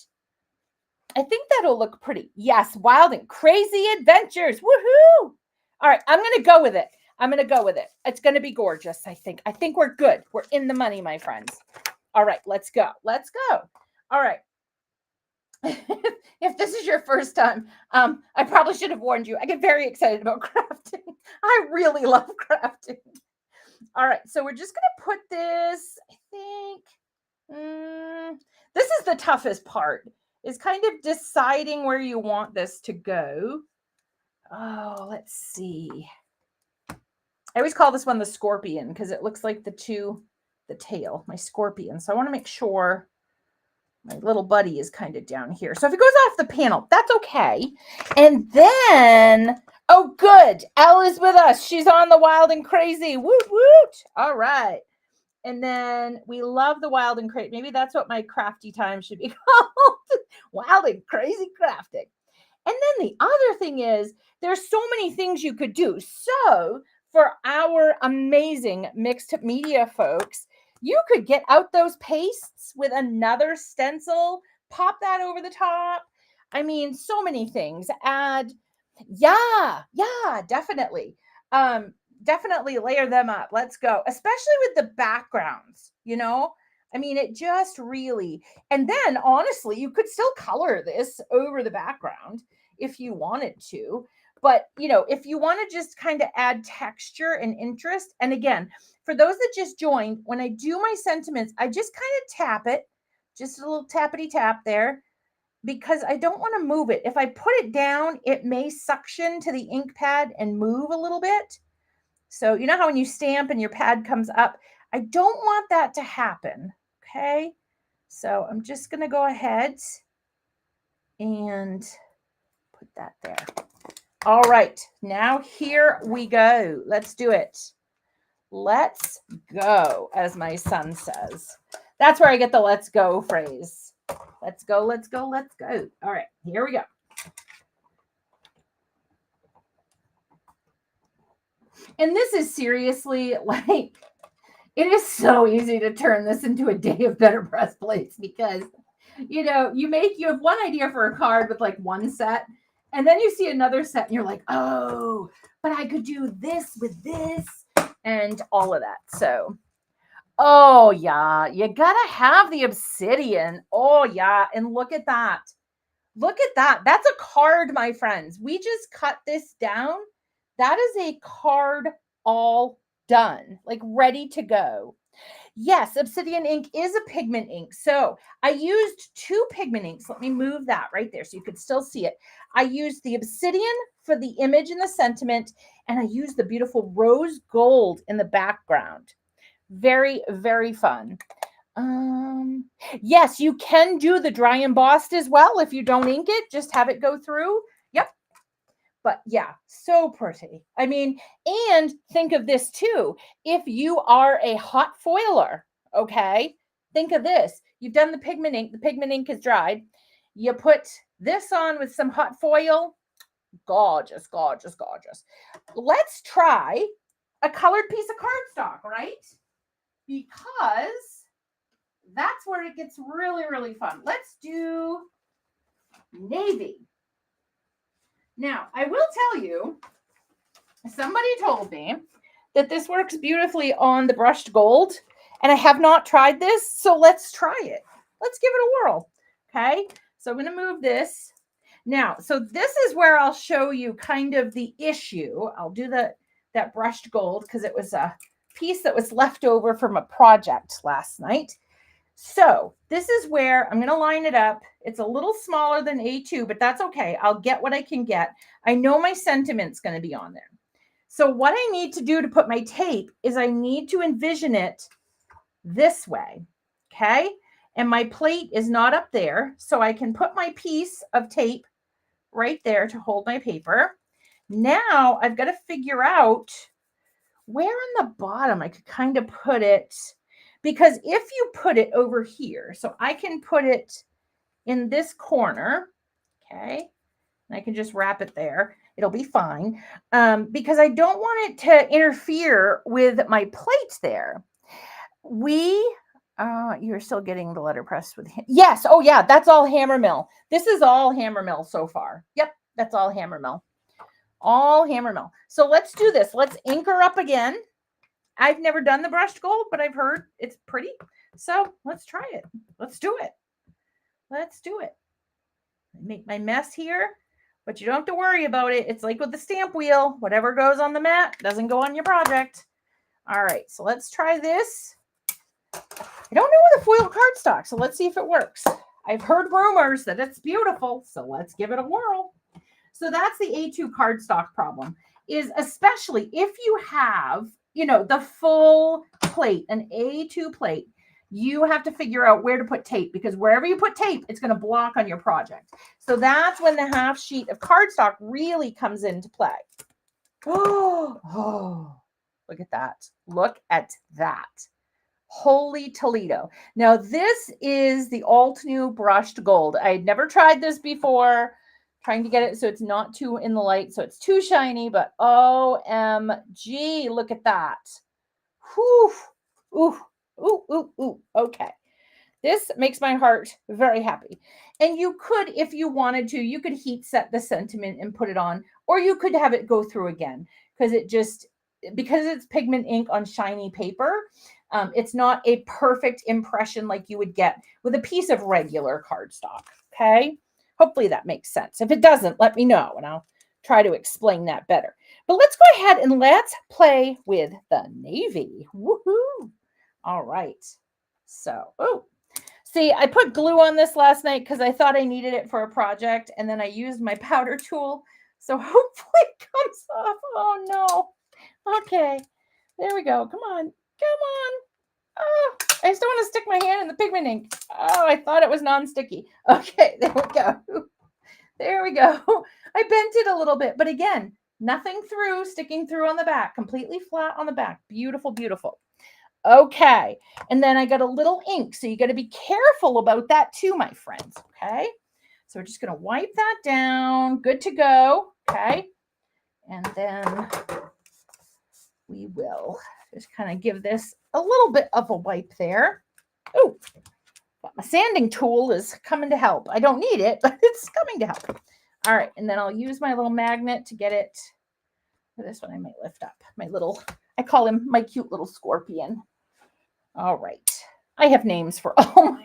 I think that'll look pretty. Yes, wild and crazy adventures. Woohoo! All right, I'm going to go with it. I'm going to go with it. It's going to be gorgeous, I think. I think we're good. We're in the money, my friends. All right, let's go. Let's go. All right. If this is your first time, I probably should have warned you. I get very excited about crafting. I really love crafting. All right, so we're just going to put this, I think, this is the toughest part, is kind of deciding where you want this to go. Oh, let's see. I always call this one the scorpion because it looks like the tail, my scorpion. So I want to make sure my little buddy is kind of down here. So if it goes off the panel, that's okay. And then, oh, good. Elle is with us. She's on the wild and crazy. Woot, woot. All right. And then we love the wild and crazy. Maybe that's what my crafty time should be called. Wild and crazy crafting. And then the other thing is there's so many things you could do. So for our amazing mixed media folks, you could get out those pastes with another stencil, pop that over the top. I mean, so many things. Add, yeah, definitely. Definitely layer them up. Let's go. Especially with the backgrounds, you know? I mean, it just really, and then honestly, you could still color this over the background if you wanted to. But, you know, if you want to just kind of add texture and interest, and again, for those that just joined, when I do my sentiments, I just kind of tap it, just a little tappity tap there. because I don't want to move it. If I put it down, it may suction to the ink pad and move a little bit. So you know how when you stamp and your pad comes up, I don't want that to happen. Okay. So I'm just going to go ahead and put that there. All right. Now here we go. Let's do it. Let's go, as my son says. That's where I get the let's go phrase. Let's go, let's go, let's go. All right, here we go. And this is seriously like, it is so easy to turn this into a day of Betterpress plates because, you know, you have one idea for a card with like one set, and then you see another set and you're like, oh, but I could do this with this and all of that. So, oh yeah, you gotta have the obsidian. Oh yeah, and look at that. Look at that. That's a card, my friends. We just cut this down. That is a card all done, like ready to go. Yes, obsidian ink is a pigment ink. So I used 2 pigment inks. Let me move that right there so you could still see it. I used the obsidian for the image and the sentiment, and I used the beautiful rose gold in the background. Very, very fun. Yes, you can do the dry embossed as well. If you don't ink it, just have it go through. Yep. But yeah, so pretty. I mean, and think of this too. If you are a hot foiler, okay, think of this. You've done the pigment ink is dried. You put this on with some hot foil. Gorgeous, gorgeous, gorgeous. Let's try a colored piece of cardstock, right? Because that's where it gets really, really fun. Let's do navy. Now, I will tell you, somebody told me that this works beautifully on the brushed gold, and I have not tried this, so let's try it. Let's give it a whirl, okay? So I'm going to move this. Now, so this is where I'll show you kind of the issue. I'll do that brushed gold because it was a piece that was left over from a project last night. So this is where I'm going to line it up. It's a little smaller than A2, but that's okay. I'll get what I can get. I know my sentiment's going to be on there. So what I need to do to put my tape is I need to envision it this way, okay? And my plate is not up there, so I can put my piece of tape right there to hold my paper. Now I've got to figure out where on the bottom I could kind of put it, because if you put it over here, so I can put it in this corner, okay, and I can just wrap it there. It'll be fine, because I don't want it to interfere with my plate there. You're still getting the letterpress with, yes, oh yeah, that's all hammer mill. This is all hammer mill so far. Yep, that's all hammer mill. All hammer mill. So let's do this. Let's ink her up again. I've never done the brushed gold, but I've heard it's pretty. So let's try it. Let's do it. Let's do it. Make my mess here, but you don't have to worry about it. It's like with the stamp wheel. Whatever goes on the mat doesn't go on your project. All right, so let's try this. I don't know the foil cardstock, so let's see if it works. I've heard rumors that it's beautiful, so let's give it a whirl. So that's the A2 cardstock problem, is especially if you have, you know, the full plate, an A2 plate, you have to figure out where to put tape, because wherever you put tape, it's going to block on your project. So that's when the half sheet of cardstock really comes into play. Oh, look at that. Look at that. Holy Toledo. Now, this is the Altenew brushed gold. I had never tried this before. Trying to get it so it's not too in the light, so it's too shiny, but OMG, look at that. Whew. Ooh, ooh, ooh, ooh. Okay. This makes my heart very happy. And you could, if you wanted to, you could heat set the sentiment and put it on, or you could have it go through again, because it's pigment ink on shiny paper, it's not a perfect impression like you would get with a piece of regular cardstock, okay? Hopefully that makes sense. If it doesn't, let me know, and I'll try to explain that better. But let's go ahead and let's play with the navy. Woohoo! All right. So See, I put glue on this last night because I thought I needed it for a project, and then I used my powder tool. So hopefully it comes off. Oh no. Okay. There we go. Come on. Come on. Oh, I just don't want to stick my hand in the pigment ink. Oh, I thought it was non-sticky. Okay, there we go. There we go. I bent it a little bit, but again, nothing through, sticking through on the back, completely flat on the back. Beautiful, beautiful. Okay, and then I got a little ink, so you got to be careful about that too, my friends, okay? So we're just going to wipe that down. Good to go, okay? And then we will just kind of give this a little bit of a wipe there. Oh, my sanding tool is coming to help. I don't need it, but it's coming to help. All right, and then I'll use my little magnet to get it. This one I might lift up. My little, I call him my cute little scorpion. All right. I have names for all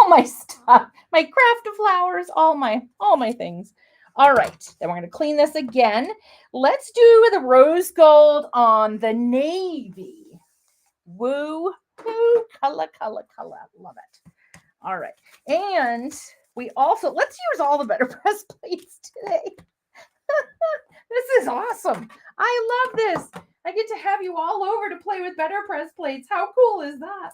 my stuff. My craft of flowers, all my things. All right. Then we're going to clean this again. Let's do the rose gold on the navy. Woo hoo, color. Love it. All right. And we also, let's use all the Betterpress plates today. This is awesome. I love this. I get to have you all over to play with Betterpress plates. How cool is that?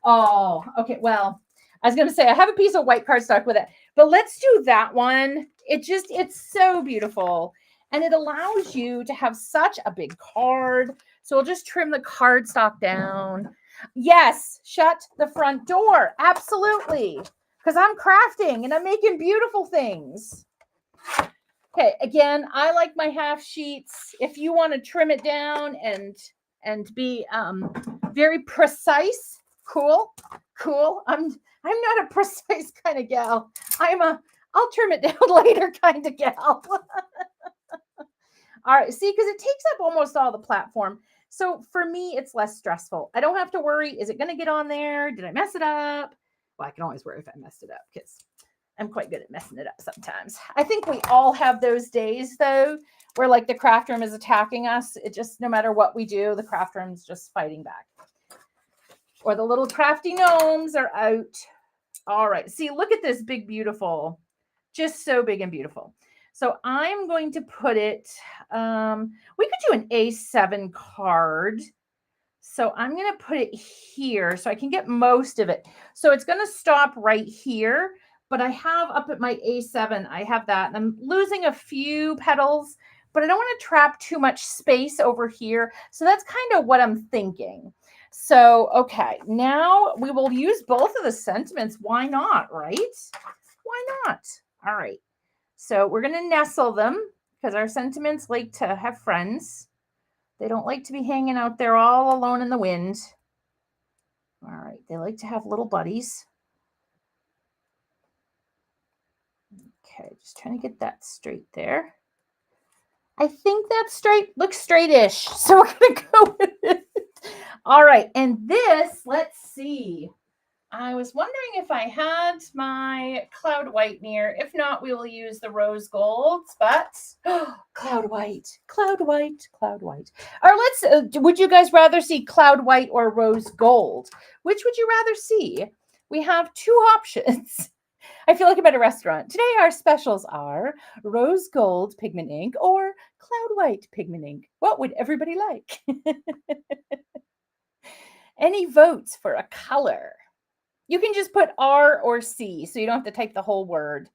Oh, okay. Well, I was going to say I have a piece of white cardstock with it, but let's do that one. It's so beautiful. And it allows you to have such a big card. So we'll just trim the cardstock down. Yes, shut the front door. Absolutely. Because I'm crafting and I'm making beautiful things. Okay, again, I like my half sheets. If you want to trim it down and be very precise, cool. I'm not a precise kind of gal. I'll trim it down later kind of gal. All right, see, because it takes up almost all the platform. So for me, it's less stressful. I don't have to worry, is it going to get on there? Did I mess it up? Well, I can always worry if I messed it up because I'm quite good at messing it up sometimes. I think we all have those days, though, where like the craft room is attacking us. It just, no matter what we do, the craft room's just fighting back. Or the little crafty gnomes are out. All right. See, look at this big, beautiful. Just so big and beautiful. So I'm going to put it, we could do an A7 card. So I'm going to put it here so I can get most of it. So it's going to stop right here. But I have up at my A7, I have that. And I'm losing a few petals, but I don't want to trap too much space over here. So that's kind of what I'm thinking. So, okay, now we will use both of the sentiments. Why not, right? Why not? All right. So we're going to nestle them because our sentiments like to have friends. They don't like to be hanging out there all alone in the wind. All right. They like to have little buddies. Okay, just trying to get that straight there. I think that's straight, looks straightish. So we're going to go with it. All right, and this, let's see. I was wondering if I had my cloud white near. If not, we will use the rose golds, but cloud white. Or let's, would you guys rather see cloud white or rose gold? Which would you rather see? We have two options. I feel like I'm at a restaurant. Today our specials are rose gold pigment ink or cloud white pigment ink. What would everybody like? Any votes for a color? You can just put R or C, so you don't have to type the whole word.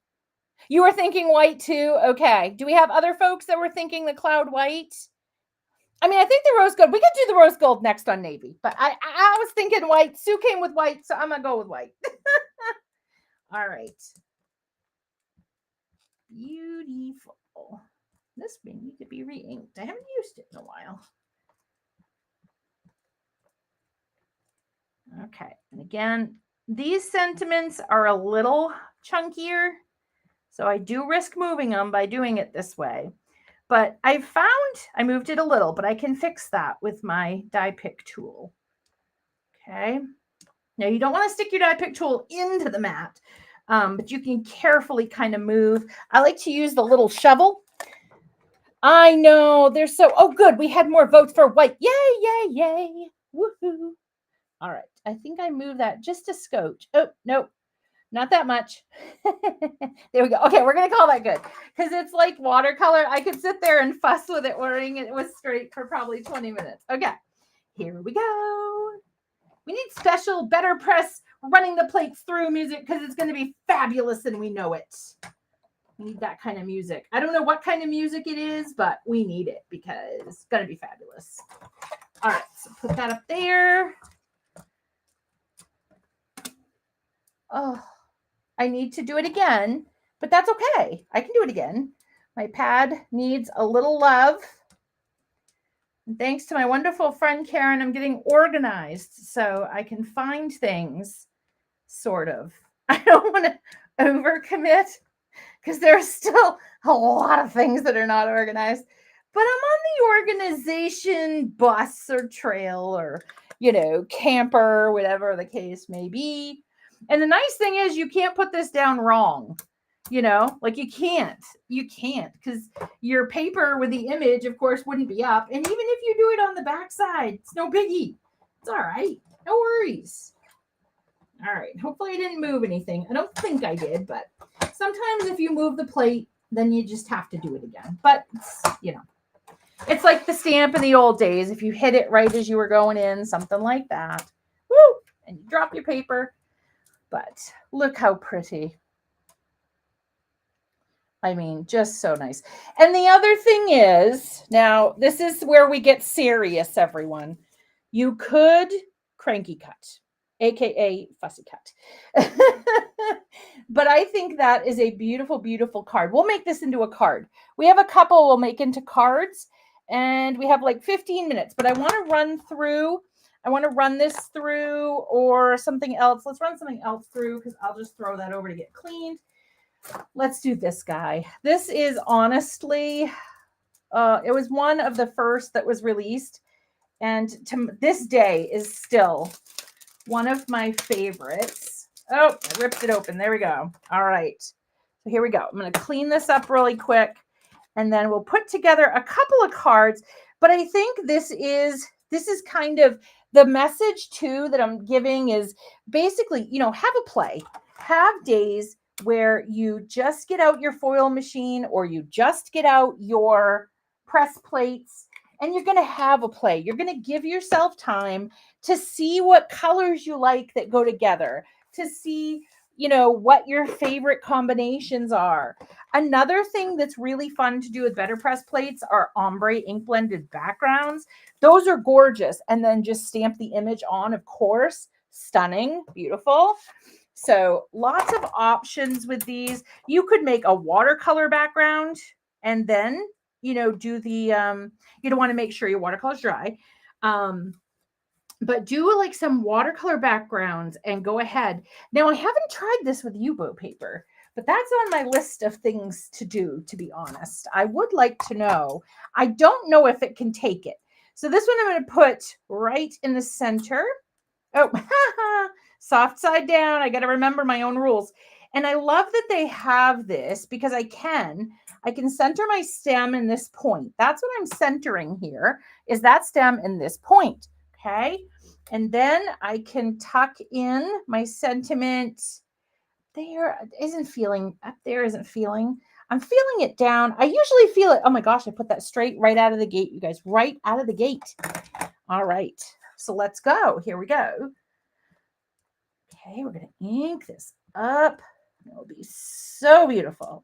You were thinking white too? Okay. Do we have other folks that were thinking the cloud white? I mean, I think the rose gold, we could do the rose gold next on navy, but I was thinking white. Sue came with white, so I'm going to go with white. All right. Beautiful. This may need to be re-inked. I haven't used it in a while. Okay. And again, these sentiments are a little chunkier, so I do risk moving them by doing it this way. But I found I moved it a little, but I can fix that with my die pick tool. Okay. Now you don't want to stick your die pick tool into the mat, but you can carefully kind of move. I like to use the little shovel. I know they're so, oh good. We had more votes for white. Yay. Woohoo. All right. I think I moved that just a scotch. Oh, nope. Not that much. There we go. Okay, we're going to call that good because it's like watercolor. I could sit there and fuss with it wearing it with straight for probably 20 minutes. Okay, here we go. We need special Betterpress running the plates through music because it's going to be fabulous and we know it. We need that kind of music. I don't know what kind of music it is, but we need it because it's going to be fabulous. All right, so put that up there. Oh, I need to do it again, but that's okay. I can do it again. My pad needs a little love. And thanks to my wonderful friend Karen, I'm getting organized so I can find things, sort of. I don't want to overcommit because there's still a lot of things that are not organized. But I'm on the organization bus or trail or, camper, whatever the case may be. And the nice thing is you can't put this down wrong. Like you can't because your paper with the image, of course, wouldn't be up. And even if you do it on the back side, it's no biggie. It's all right. No worries. All right. Hopefully I didn't move anything. I don't think I did, but sometimes if you move the plate, then you just have to do it again. But, it's like the stamp in the old days. If you hit it right as you were going in, something like that. Woo! And you drop your paper. But look how pretty. I mean, just so nice. And the other thing is, now this is where we get serious, everyone. You could cranky cut, aka fussy cut. But I think that is a beautiful, beautiful card. We'll make this into a card. We have a couple we'll make into cards, and we have like 15 minutes. But I want to run this through or something else. Let's run something else through because I'll just throw that over to get cleaned. Let's do this guy. This is honestly, it was one of the first that was released. And to this day is still one of my favorites. Oh, I ripped it open. There we go. All right. So here we go. I'm going to clean this up really quick. And then we'll put together a couple of cards. But I think this is kind of the message too that I'm giving is basically, have a play. Have days where you just get out your foil machine or you just get out your press plates and you're going to have a play. You're going to give yourself time to see what colors you like that go together, to see, what your favorite combinations are. Another thing that's really fun to do with Betterpress plates are ombre ink blended backgrounds. Those are gorgeous. And then just stamp the image on, of course. Stunning, beautiful. So lots of options with these. You could make a watercolor background and then, do the, you don't want to make sure your watercolor is dry. But do like some watercolor backgrounds and go ahead. Now, I haven't tried this with U-boat paper, but that's on my list of things to do, to be honest. I would like to know. I don't know if it can take it. So this one I'm going to put right in the center. Oh, soft side down. I got to remember my own rules. And I love that they have this because I can center my stem in this point. That's what I'm centering here, is that stem in this point. Okay. And then I can tuck in my sentiment. There isn't feeling, up there isn't feeling. I'm feeling it down. I usually feel it. Oh my gosh, I put that straight right out of the gate, you guys, right out of the gate. All right. So let's go. Here we go. Okay, we're going to ink this up. It'll be so beautiful.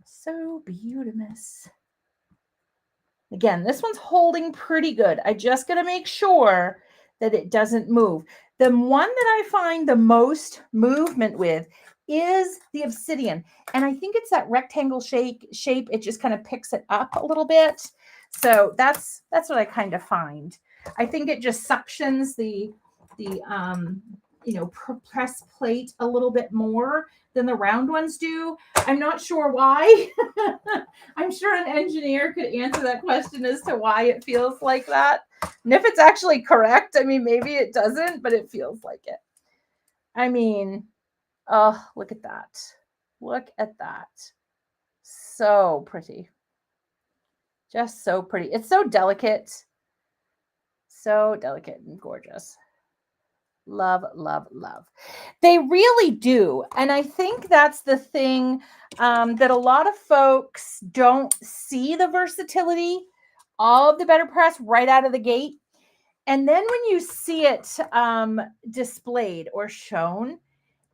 So beautiful. Again, this one's holding pretty good. I just got to make sure that it doesn't move. The one that I find the most movement with is the obsidian. And I think it's that rectangle shape. It just kind of picks it up a little bit. So that's what I kind of find. I think it just suctions the press plate a little bit more than the round ones do. I'm not sure why. I'm sure an engineer could answer that question as to why it feels like that. And if it's actually correct, I mean, maybe it doesn't, but it feels like it. I mean, oh, look at that. Look at that. So pretty. Just so pretty. It's so delicate. So delicate and gorgeous. Love, love, love. They really do. And I think that's the thing that a lot of folks don't see the versatility of the Betterpress right out of the gate. And then when you see it displayed or shown,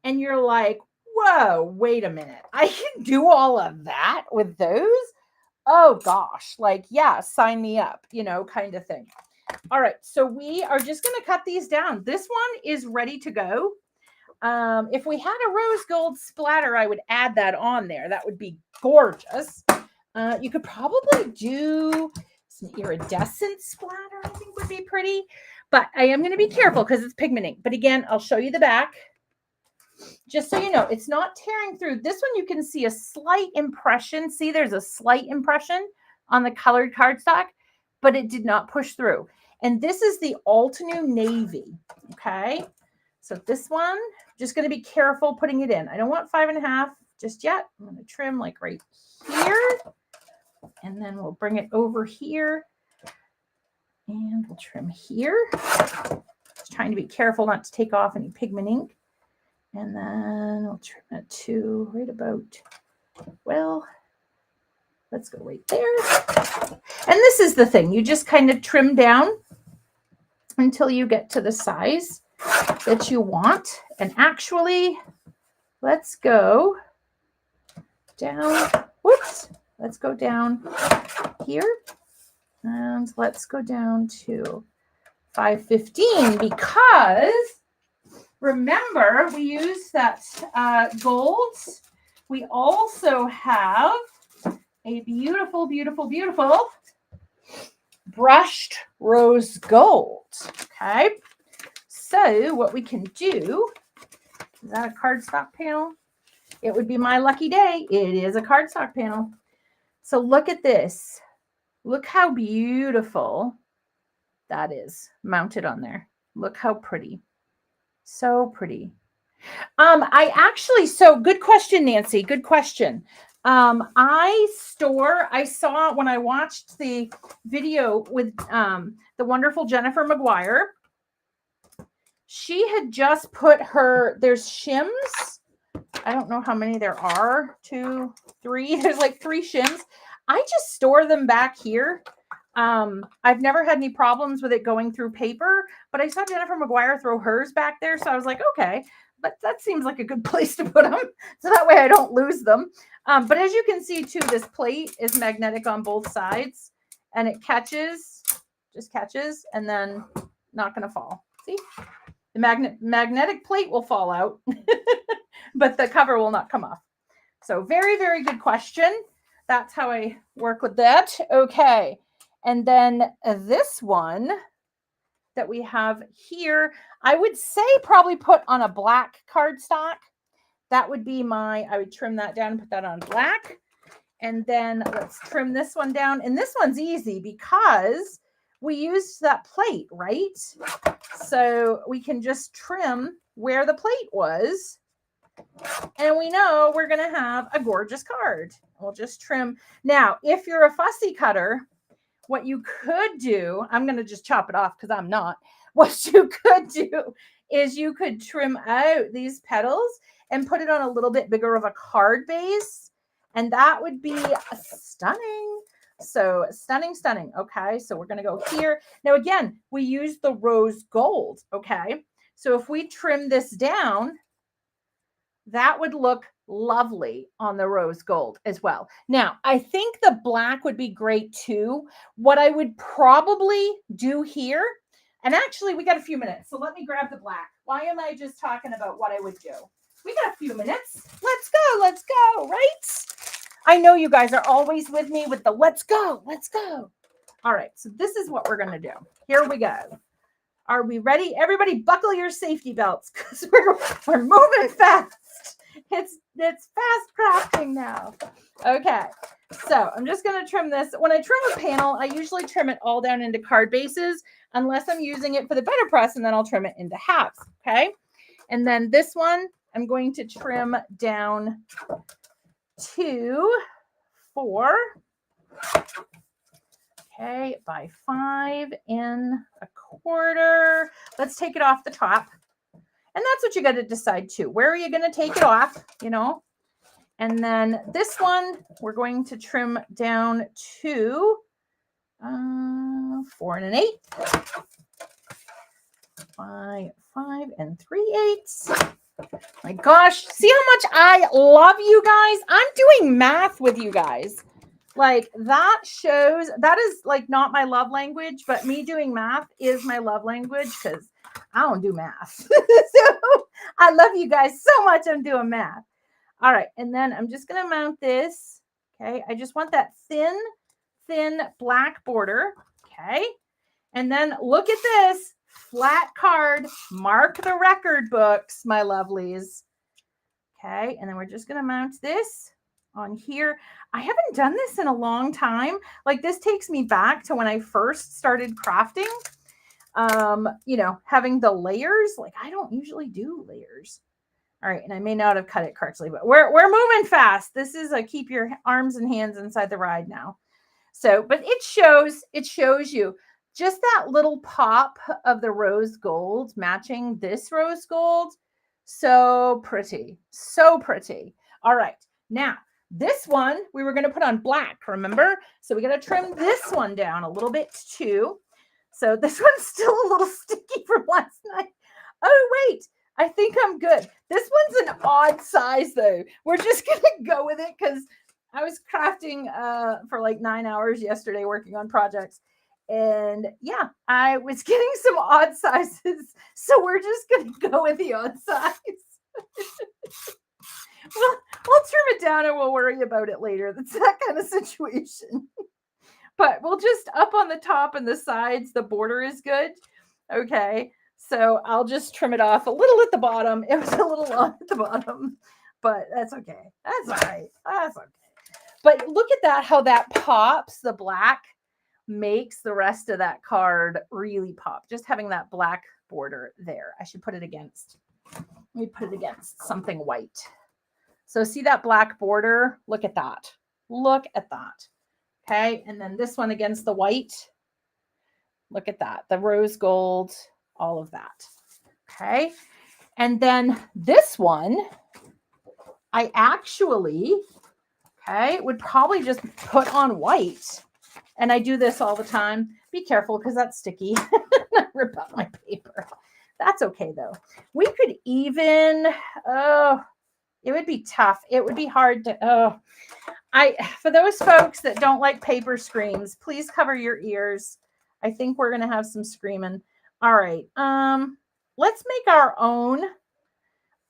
and you're like, whoa, wait a minute. I can do all of that with those? Oh gosh, like, yeah, sign me up, kind of thing. All right, so we are just going to cut these down. This one is ready to go. If we had a rose gold splatter, I would add that on there. That would be gorgeous. You could probably do some iridescent splatter, I think would be pretty. But I am going to be careful because it's pigment ink. But again, I'll show you the back. Just so you know, it's not tearing through. This one, you can see a slight impression. See, there's a slight impression on the colored cardstock, but it did not push through. And this is the Altenew Navy, okay? So this one, just going to be careful putting it in. I don't want 5.5 just yet. I'm going to trim like right here, and then we'll bring it over here, and we'll trim here. Just trying to be careful not to take off any pigment ink. And then we'll trim it to right about, well, let's go right there. And this is the thing. You just kind of trim down until you get to the size that you want. And actually, let's go down. Whoops. Let's go down here. And let's go down to 515 because remember, we used that gold. We also have a beautiful, beautiful, beautiful brushed rose gold. Okay. So what we can do, is that a cardstock panel? It would be my lucky day. It is a cardstock panel. So look at this. Look how beautiful that is mounted on there. Look how pretty. So pretty. So good question, Nancy. Good question. I saw when I watched the video with the wonderful Jennifer McGuire, she had just put there's shims. I don't know how many there are. 2, 3. There's like 3 shims. I just store them back here. I've never had any problems with it going through paper, but I saw Jennifer McGuire throw hers back there. So I was like, okay, but that seems like a good place to put them. So that way I don't lose them. But as you can see too, this plate is magnetic on both sides and it just catches and then not going to fall. See, the magnetic plate will fall out, but the cover will not come off. So very, very good question. That's how I work with that. Okay. And then this one that we have here, I would say probably put on a black cardstock. That would be I would trim that down and put that on black. And then let's trim this one down. And this one's easy because we used that plate, right? So we can just trim where the plate was. And we know we're going to have a gorgeous card. We'll just trim. Now, if you're a fussy cutter, what you could do, I'm going to just chop it off because I'm not. What you could do is you could trim out these petals and put it on a little bit bigger of a card base. And that would be stunning. So stunning, stunning. Okay, so we're going to go here. Now, again, we use the rose gold. Okay, so if we trim this down, that would look lovely on the rose gold as well. Now, I think the black would be great too. What I would probably do here, and actually we got a few minutes, so let me grab the black. Why am I just talking about what I would do? We got a few minutes. Let's go, right? I know you guys are always with me with the let's go. All right, so this is what we're going to do. Here we go. Are we ready? Everybody buckle your safety belts because we're moving fast. It's fast crafting now. Okay, so I'm just going to trim this. When I trim a panel, I usually trim it all down into card bases unless I'm using it for the Betterpress, and then I'll trim it into halves, okay? And then this one, I'm going to trim down to 4. Okay, by 5 1/4. Let's take it off the top And that's what you got to decide too. Where are you going to take it off, you know? And then this one, we're going to trim down to 4 1/8 by 5 3/8. My gosh, see how much I love you guys? I'm doing math with you guys. Like that shows, that is like not my love language, but me doing math is my love language because I don't do math. So I love you guys so much. I'm doing math. All right. And then I'm just going to mount this. Okay. I just want that thin black border. Okay. And then look at this flat card. Mark the record books, my lovelies. Okay. And then we're just going to mount this on here. I haven't done this in a long time. Like this takes me back to when I first started crafting. You know, having the layers. Like I don't usually do layers. All right, and I may not have cut it correctly, but we're moving fast. This is a keep your arms and hands inside the ride now. So, but it shows you just that little pop of the rose gold matching this rose gold. So pretty, so pretty. All right, now this one we were going to put on black, remember? So we got to trim this one down a little bit too. So this one's still a little sticky from last night. Oh, wait. I think I'm good. This one's an odd size though. We're just going to go with it because I was crafting for like 9 hours yesterday working on projects. And yeah, I was getting some odd sizes. So we're just going to go with the odd size. We'll trim it down and we'll worry about it later. That's that kind of situation. But we'll just up on the top and the sides, the border is good. Okay. So I'll just trim it off a little at the bottom. It was a little long at the bottom, but that's okay. That's all right. That's okay. But look at that, how that pops. The black makes the rest of that card really pop. Just having that black border there. I should put it against, let me put it against something white. So see that black border? Look at that. Look at that. Okay. And then this one against the white. Look at that. The rose gold. All of that. Okay. And then this one, I actually, would probably just put on white. And I do this all the time. Be careful because that's sticky. I rip out my paper. That's okay though. We could even, it would be tough. It would be hard to, for those folks that don't like paper screams, please cover your ears. I think we're going to have some screaming. All right. Let's make our own.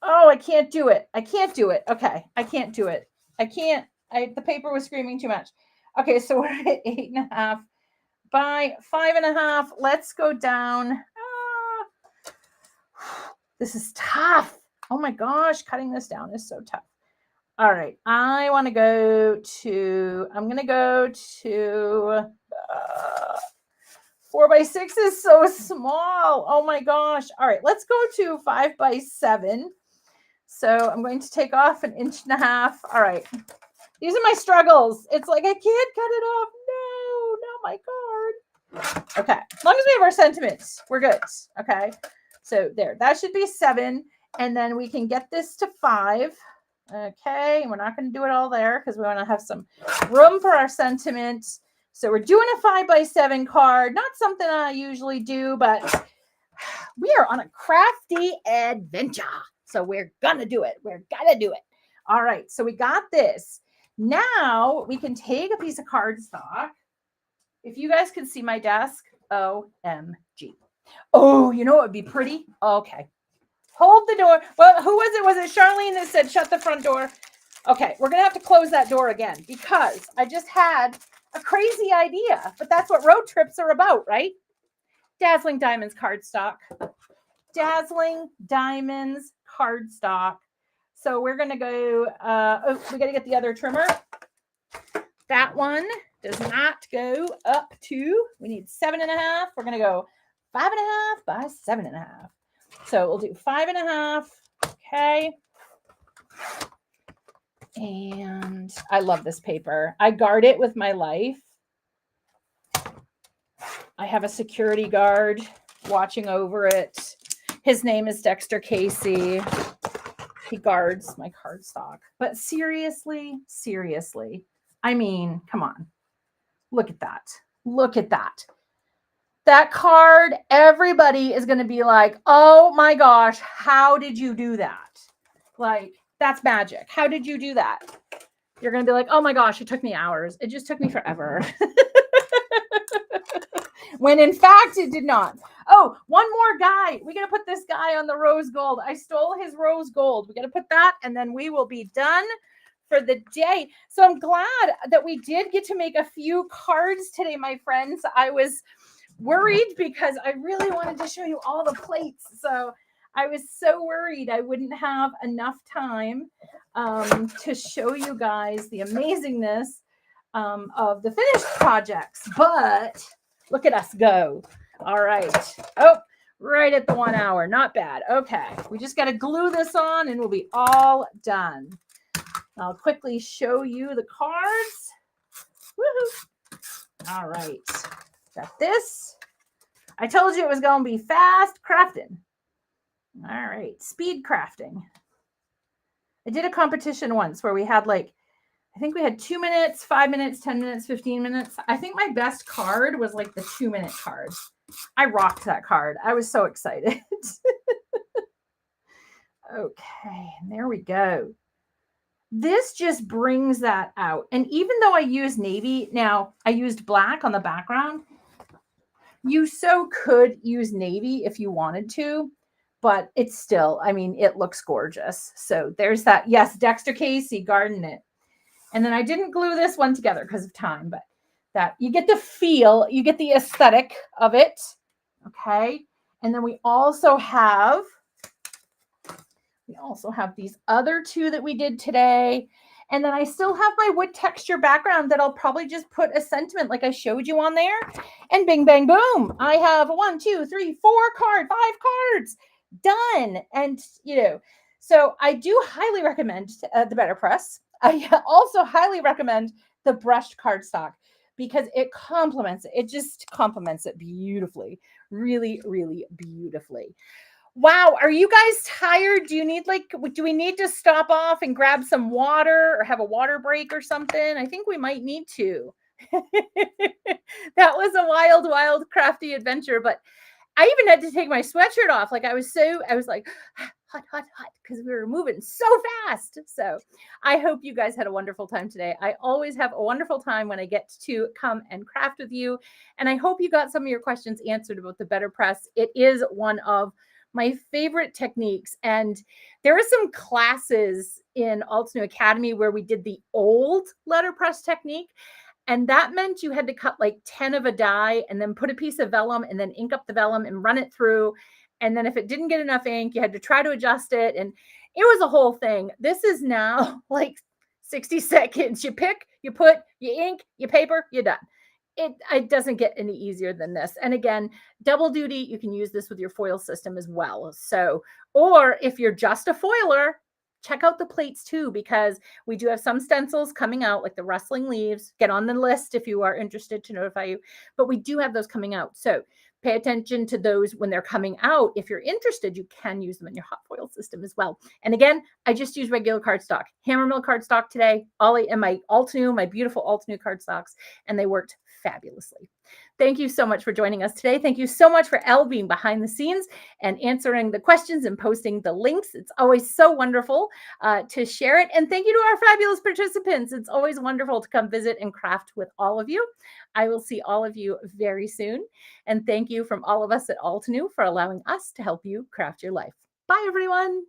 Oh, I can't do it. I can't do it. Okay. I can't do it. I can't. The paper was screaming too much. Okay. So we're at 8.5 by 5.5. Let's go down. This is tough. Oh my gosh. Cutting this down is so tough. All right. I want to go to, I'm going to go to, 4 by 6 is so small. Oh my gosh. All right, let's go to 5 by 7. So I'm going to take off 1.5 inches. All right. These are my struggles. It's like, I can't cut it off. No, not my card. Okay. As long as we have our sentiments, we're good. Okay. So there, that should be 7. And then we can get this to 5. Okay. And we're not going to do it all there because we want to have some room for our sentiments. So we're doing a 5 by 7 card, not something I usually do, but we are on a crafty adventure. So we're going to do it. We're going to do it. All right. So we got this. Now we can take a piece of cardstock. If you guys could see my desk, OMG. Oh, you know what would be pretty? Okay. Hold the door. Well, who was it? Was it Charlene that said shut the front door? Okay. We're going to have to close that door again because I just had a crazy idea, but that's what road trips are about, right? Dazzling Diamonds cardstock. Dazzling Diamonds cardstock. So we're going to go, we got to get the other trimmer. That one does not go up to, we need 7.5. We're going to go 5.5 by 7.5. So we'll do 5.5. Okay. And I love this paper. I guard it with my life. I have a security guard watching over it. His name is Dexter Casey. He guards my cardstock. But seriously, I mean, come on. Look at that. Look at that. That card, everybody is going to be like, oh my gosh, how did you do that? Like, that's magic. How did you do that? You're going to be like, oh my gosh, it took me hours. It just took me forever. When in fact, it did not. Oh, one more guy. We got to put this guy on the rose gold. I stole his rose gold. We got to put that, and then we will be done for the day. So I'm glad that we did get to make a few cards today, my friends. I was worried because I really wanted to show you all the plates. So I was so worried I wouldn't have enough time to show you guys the amazingness of the finished projects. But look at us go. All right. Oh, right at the 1 hour. Not bad. Okay. We just got to glue this on and we'll be all done. I'll quickly show you the cards. Woohoo. All right. Got this. I told you it was going to be fast crafting. All right. Speed crafting. I did a competition once where we had I think we had 2 minutes, 5 minutes, 10 minutes, 15 minutes. I think my best card was the 2-minute card. I rocked that card. I was so excited. Okay, and there we go. This just brings that out. And even though I use navy, now I used black on the background. You so could use navy if you wanted to, but it's still, I mean, it looks gorgeous. So there's that. Yes, Dexter Casey, Garden It. And then I didn't glue this one together because of time, but that you get the feel, you get the aesthetic of it. Okay. And then we also have these other two that we did today. And then I still have my wood texture background that I'll probably just put a sentiment like I showed you on there. And bing, bang, boom. I have 1, 2, 3, 4 cards, 5 cards done. And, so I do highly recommend the Betterpress. I also highly recommend the brushed cardstock because it complements it. It just complements it beautifully. Really, really beautifully. Wow. Are you guys tired? Do you need do we need to stop off and grab some water or have a water break or something? I think we might need to. That was a wild, wild, crafty adventure, but I even had to take my sweatshirt off. I was like, hot, hot, hot, because we were moving so fast. So I hope you guys had a wonderful time today. I always have a wonderful time when I get to come and craft with you. And I hope you got some of your questions answered about the Betterpress. It is one of my favorite techniques. And there are some classes in Altenew Academy where we did the old letterpress technique. And that meant you had to cut 10 of a die and then put a piece of vellum and then ink up the vellum and run it through. And then if it didn't get enough ink, you had to try to adjust it. And it was a whole thing. This is now 60 seconds. You pick, you put, you ink, you paper, you're done. It doesn't get any easier than this. And again, double duty, you can use this with your foil system as well. So, or if you're just a foiler, check out the plates too, because we do have some stencils coming out, like the rustling leaves. Get on the list if you are interested to notify you, but we do have those coming out. So pay attention to those when they're coming out. If you're interested, you can use them in your hot foil system as well. And again, I just use regular cardstock, hammer mill cardstock today, and my Altenew, my beautiful Altenew cardstocks, and they worked fabulously. Thank you so much for joining us today. Thank you so much for Elle being behind the scenes and answering the questions and posting the links. It's always so wonderful to share it. And thank you to our fabulous participants. It's always wonderful to come visit and craft with all of you. I will see all of you very soon. And thank you from all of us at Altenew for allowing us to help you craft your life. Bye, everyone.